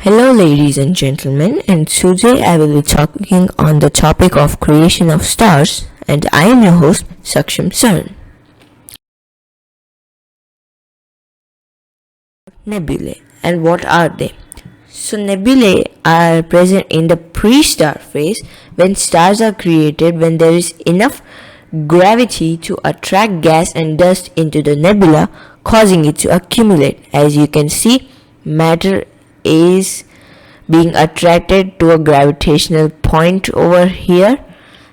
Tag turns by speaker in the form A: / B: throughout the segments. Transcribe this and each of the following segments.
A: Hello, ladies and gentlemen, and today I will be talking on the topic of creation of stars, and I am your host, Saksham Saran. Nebulae, and what are they? So, nebulae are present in the pre-star phase when stars are created when there is enough gravity to attract gas and dust into the nebula, causing it to accumulate. As you can see, matter is being attracted to a gravitational point over here,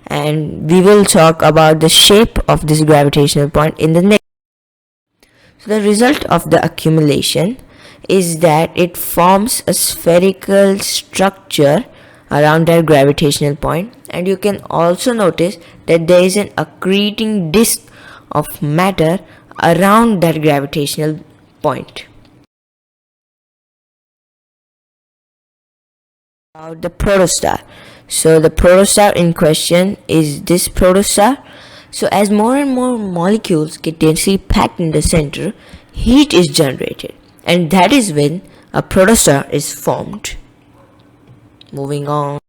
A: and we will talk about the shape of this gravitational point in the next. So the result of the accumulation is that it forms a spherical structure around that gravitational point, and you can also notice that there is an accreting disk of matter around that gravitational point. About the protostar. So the protostar in question is this protostar. So as more and more molecules get densely packed in the center, heat is generated, and that is when a protostar is formed. Moving on.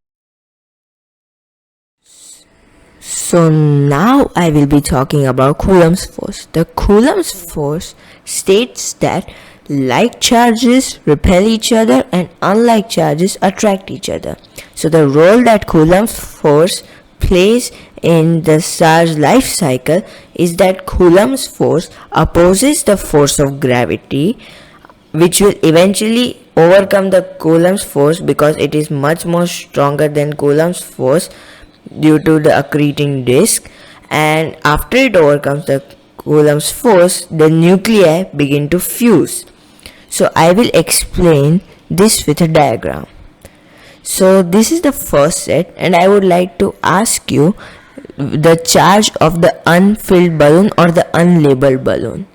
A: So now I will be talking about Coulomb's force. The Coulomb's force states that like charges repel each other and unlike charges attract each other. So the role that Coulomb's force plays in the star's life cycle is that Coulomb's force opposes the force of gravity, which will eventually overcome the Coulomb's force because it is much more stronger than Coulomb's force due to the accreting disk. And after it overcomes the Coulomb's force, the nuclei begin to fuse. So I will explain this with a diagram. So this is the first set, and I would like to ask you the charge of the unfilled balloon or the unlabeled balloon.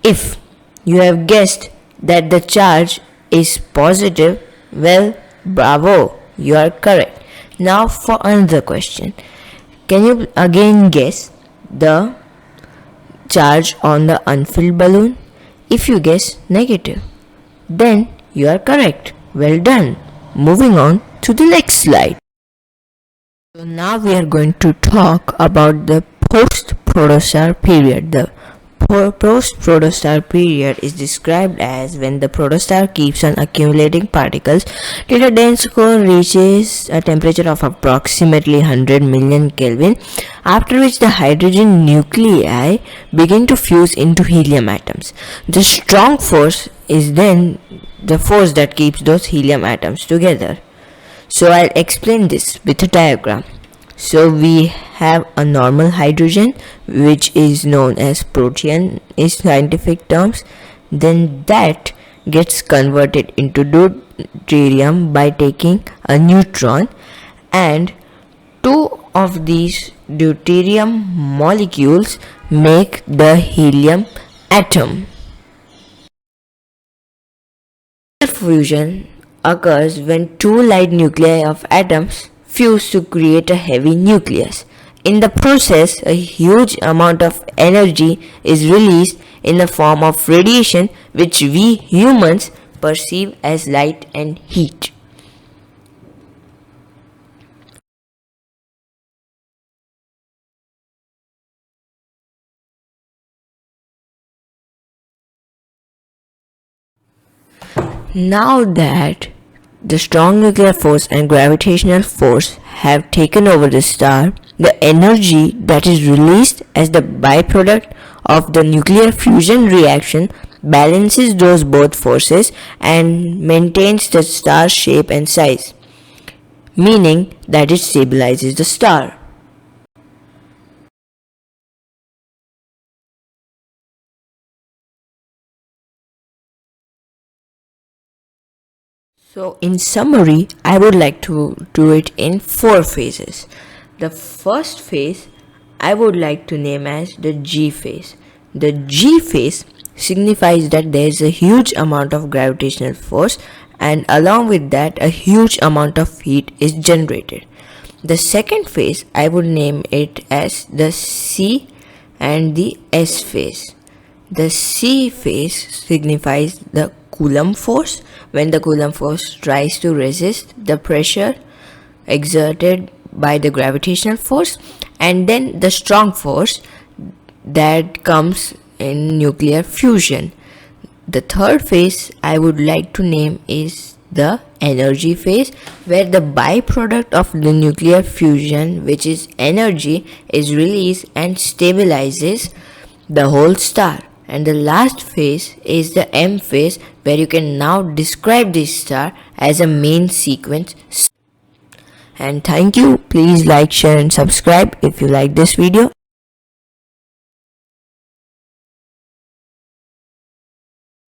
A: If you have guessed that the charge is positive, well, bravo, you are correct. Now for another question. Can you again guess the charge on the unfilled balloon? If you guess negative, then you are correct. Well done. Moving on to the next slide. So now we are going to talk about the post-protostar period. The post-protostar period is described as when the protostar keeps on accumulating particles till a dense core reaches a temperature of approximately 100 million Kelvin, after which the hydrogen nuclei begin to fuse into helium atoms. The strong force is then the force that keeps those helium atoms together. So I'll explain this with a diagram. So we have a normal hydrogen, which is known as protein in scientific terms. Then that gets converted into deuterium by taking a neutron, and two of these deuterium molecules make the helium atom. Fusion occurs when two light nuclei of atoms fuse to create a heavy nucleus. In the process, a huge amount of energy is released in the form of radiation, which we humans perceive as light and heat. Now that the strong nuclear force and gravitational force have taken over the star, the energy that is released as the byproduct of the nuclear fusion reaction balances those both forces and maintains the star's shape and size, meaning that it stabilizes the star. So in summary, I would like to do it in 4 phases. The first phase I would like to name as the G phase. The G phase signifies that there is a huge amount of gravitational force, and along with that a huge amount of heat is generated. The second phase I would name it as the C and the S phase. The C phase signifies the Coulomb force, when the Coulomb force tries to resist the pressure exerted by the gravitational force, and then the strong force that comes in nuclear fusion. The third phase I would like to name is the energy phase, where the byproduct of the nuclear fusion, which is energy, is released and stabilizes the whole star. And the last phase is the M phase, where you can now describe this star as a main sequence. And thank you. Please like, share and subscribe if you like this video.